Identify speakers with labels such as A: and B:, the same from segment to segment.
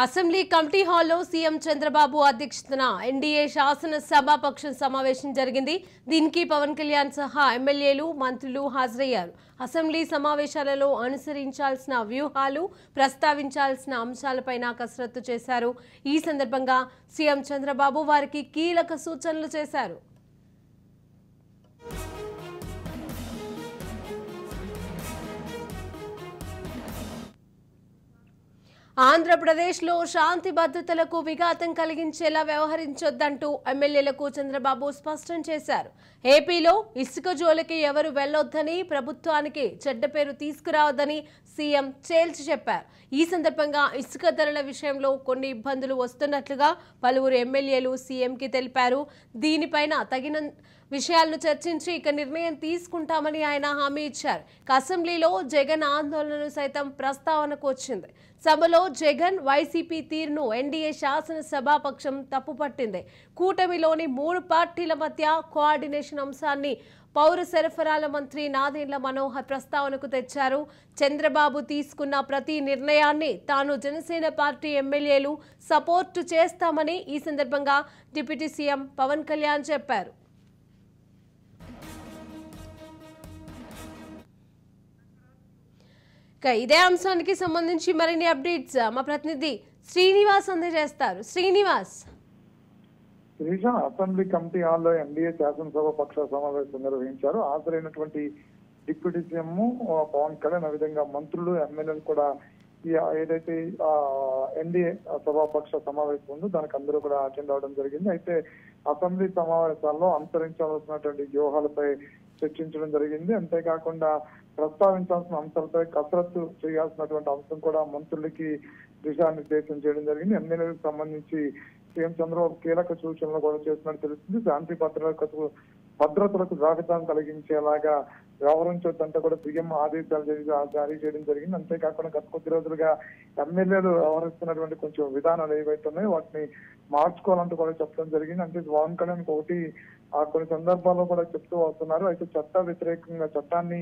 A: Assembly committee హాల్లో CM Chandrababu అధ్యక్షతన NDA శాసన సభాపక్షం సమావేశం జరిగింది. దీనికి పవన్ కళ్యాణ్ సహా ఎమ్మెల్యేలు, మంత్రులు హాజరయ్యారు. అసెంబ్లీ సమావేశాలలో అనుసరించాల్సిన వ్యూహాలు, ప్రస్తావించాల్సిన అంశాలపైన కసరత్తు చేశారు. ఈ సందర్భంగా సీఎం చంద్రబాబు వారికి కీలక సూచనలు చేశారు. ఆంధ్రప్రదేశ్లో శాంతి భద్రతలకు విఘాతం కలిగించేలా వ్యవహరించొద్దంటూ ఎమ్మెల్యేలకు చంద్రబాబు స్పష్టం చేశారు. ఏపీలో ఇసుక జోలికి ఎవరు వెళ్లొద్దని, ప్రభుత్వానికి చెడ్డ పేరు తీసుకురావద్దని సీఎం తేల్చి చెప్పారు. ఈ సందర్భంగా ఇసుక ధరల విషయంలో కొన్ని ఇబ్బందులు వస్తున్నట్లుగా పలువురు ఎమ్మెల్యేలు సీఎంకి తెలిపారు. దీనిపైన తగిన విషయాలను చర్చించి ఇక నిర్ణయం తీసుకుంటామని ఆయన హామీ ఇచ్చారు. అసెంబ్లీలో జగన్ ఆందోళనను సైతం ప్రస్తావనకు వచ్చింది. సభలో జగన్ వైసీపీ తీరును ఎన్డీఏ శాసన సభాపక్షం తప్పుపట్టింది. కూటమిలోని 3 పార్టీల మధ్య కోఆర్డినేషన్ అంశాన్ని పౌర సరఫరాల మంత్రి నాదెండ్ల మనోహర్ ప్రస్తావనకు తెచ్చారు. చంద్రబాబు తీసుకున్న ప్రతి నిర్ణయాన్ని తాను జనసేన పార్టీ ఎమ్మెల్యేలు సపోర్టు చేస్తామని ఈ సందర్భంగా డిప్యూటీ సీఎం పవన్ కళ్యాణ్ చెప్పారు. ఇదే అంశానికి సంబంధించి మరిన్ని అప్డేట్స్ మా ప్రతినిధి శ్రీనివాస్ అందజేస్తారు. శ్రీనివాస్,
B: అసెంబ్లీ కమిటీ హాల్లో ఎన్డీఏ శాసనసభ పక్ష సమావేశం నిర్వహించారు. హాజరైనటువంటి డిప్యూటీ సీఎం పవన్ కళ్యాణ్, విధంగా మంత్రులు, ఎమ్మెల్యేలు కూడా ఏదైతే ఎన్డీఏ సభాపక్ష సమావేశం ఉందో దానికి అందరూ కూడా అటెండ్ అవడం జరిగింది. అయితే అసెంబ్లీ సమావేశాల్లో అనుసరించాల్సినటువంటి వ్యూహాలపై చర్చించడం జరిగింది. అంతేకాకుండా ప్రస్తావించాల్సిన అంశాలపై కసరత్తు చేయాల్సినటువంటి అంశం కూడా మంత్రులకి దిశానిర్దేశం చేయడం జరిగింది. ఎమ్మెల్యేలకు సంబంధించి సీఎం చంద్రబాబు కీలక సూచనలు కూడా చేస్తున్నట్టు తెలుస్తుంది. శాంతి భద్రతలకు జాబితాను కలిగించేలాగా వ్యవహరించొద్దంటే కూడా సీఎం ఆదేశాలు జారీ చేయడం జరిగింది. అంతేకాకుండా గత కొద్ది రోజులుగా ఎమ్మెల్యేలు వ్యవహరిస్తున్నటువంటి కొంచెం విధానాలు ఏవైతే ఉన్నాయో వాటిని మార్చుకోవాలంటూ కూడా చెప్పడం జరిగింది. అంటే పవన్ కళ్యాణ్ ఒకటి కొన్ని సందర్భాల్లో కూడా చెప్తూ వస్తున్నారు. అయితే చట్ట వ్యతిరేకంగా చట్టాన్ని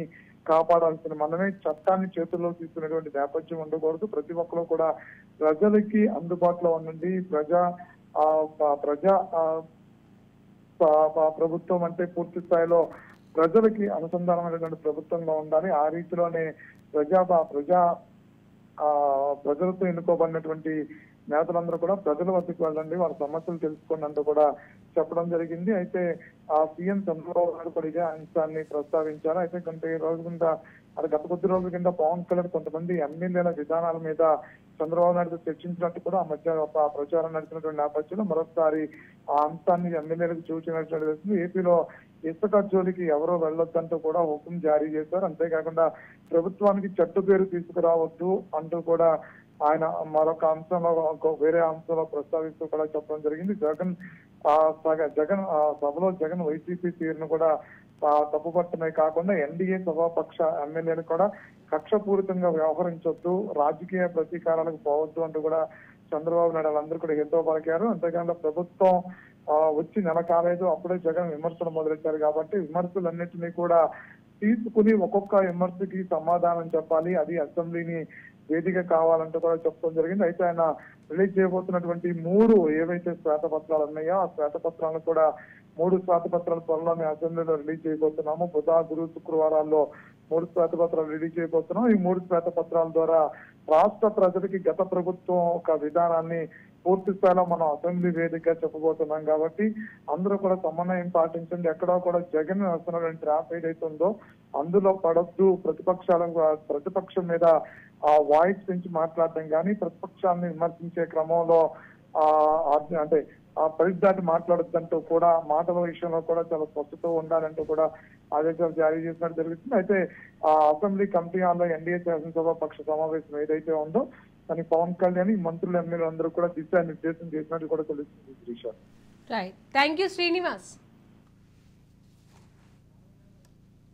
B: కాపాడాల్సిన మనమే చట్టాన్ని చేతుల్లో తీసుకునేటువంటి నేపథ్యం ఉండకూడదు. ప్రతి ఒక్కరు కూడా ప్రజలకి అందుబాటులో ఉండండి. ప్రభుత్వం అంటే పూర్తి స్థాయిలో ప్రజలకి అనుసంధానమైనటువంటి ప్రభుత్వంగా ఉండాలి. ఆ రీతిలోనే ప్రజలతో ఎన్నుకోబడినటువంటి నేతలందరూ కూడా ప్రజల వద్దకు వెళ్ళండి, వాళ్ళ సమస్యలు తెలుసుకోండి అంటూ కూడా చెప్పడం జరిగింది. అయితే సీఎం చంద్రబాబు నాయుడు కూడా ఇదే అంశాన్ని ప్రస్తావించారు. అయితే గత కొద్ది రోజుల కింద పవన్ కళ్యాణ్ కొంతమంది ఎమ్మెల్యేల విధానాల మీద చంద్రబాబు నాయుడుతో చర్చించినట్టు కూడా ఆ మధ్య ప్రచారం నడిచినటువంటి నేపథ్యంలో మరొకసారి ఆ అంశాన్ని ఎమ్మెల్యేలకు సూచించినట్టు తెలుస్తుంది. ఏపీలో ఇసుక జోలికి ఎవరో వెళ్లొద్దంటూ కూడా హుకుం జారీ చేశారు. అంతేకాకుండా ప్రభుత్వానికి చెడ్డ పేరు తీసుకురావద్దు అంటూ కూడా ఆయన మరొక అంశంలో వేరే అంశంలో ప్రస్తావిస్తూ కూడా చెప్పడం జరిగింది. సభలో జగన్ వైసీపీ తీరును కూడా తప్పుపట్టమే కాకుండా ఎన్డీఏ సభాపక్ష ఎమ్మెల్యేలు కూడా కక్షపూరితంగా వ్యవహరించొద్దు, రాజకీయ ప్రతీకారాలకు పోవద్దు అంటూ కూడా చంద్రబాబు నాయుడు అందరూ కూడా హితో పలికారు. అంతేకాకుండా ప్రభుత్వం వచ్చి నెల కాలేదు, అప్పుడే జగన్ విమర్శలు మొదలెట్టారు. కాబట్టి విమర్శలన్నింటినీ కూడా తీసుకుని ఒక్కొక్క విమర్శకి సమాధానం చెప్పాలి, అది అసెంబ్లీని వేదిక కావాలంటూ కూడా చెప్పడం జరిగింది. అయితే ఆయన రిలీజ్ చేయబోతున్నటువంటి 3 ఏవైతే శ్వేతపత్రాలు ఉన్నాయో ఆ శ్వేతపత్రాలను కూడా 3 శ్వేతపత్రాల త్వరలో మేము అసెంబ్లీలో రిలీజ్ చేయబోతున్నాము. బుధ, గురు, శుక్రవారాల్లో 3 శ్వేతపత్రాలు రిలీజ్ చేయబోతున్నాం. ఈ 3 శ్వేతపత్రాల ద్వారా రాష్ట్ర ప్రజలకి గత ప్రభుత్వం ఒక విధానాన్ని పూర్తి స్థాయిలో మనం అసెంబ్లీ వేదికగా చెప్పబోతున్నాం. కాబట్టి అందరూ కూడా సమన్వయం పాటించండి. ఎక్కడో కూడా జగన్ వస్తున్నటువంటి ట్రాప్ ఏదైతే ఉందో అందులో పడొద్దు. ప్రతిపక్షం మీద వాయిస్ పెంచి మాట్లాడడం కానీ, ప్రతిపక్షాన్ని విమర్శించే క్రమంలో అంటే పరిస్థితి మాట్లాడొద్దంటూ కూడా మాటల విషయంలో కూడా చాలా స్పష్టత ఉండాలంటూ కూడా ఆదేశాలు జారీ చేసినట్టు జరుగుతుంది. అయితే అసెంబ్లీ కమిటీ హాల్లో ఎన్డీఏ శాసనసభ పక్ష సమావేశం ఏదైతే ఉందో దానికి పవన్ కళ్యాణ్, మంత్రులు, ఎమ్మెల్యేలు అందరూ కూడా దిశానిర్దేశం చేసినట్టు కూడా తెలుస్తుంది.
A: Right, thank you Srinivas.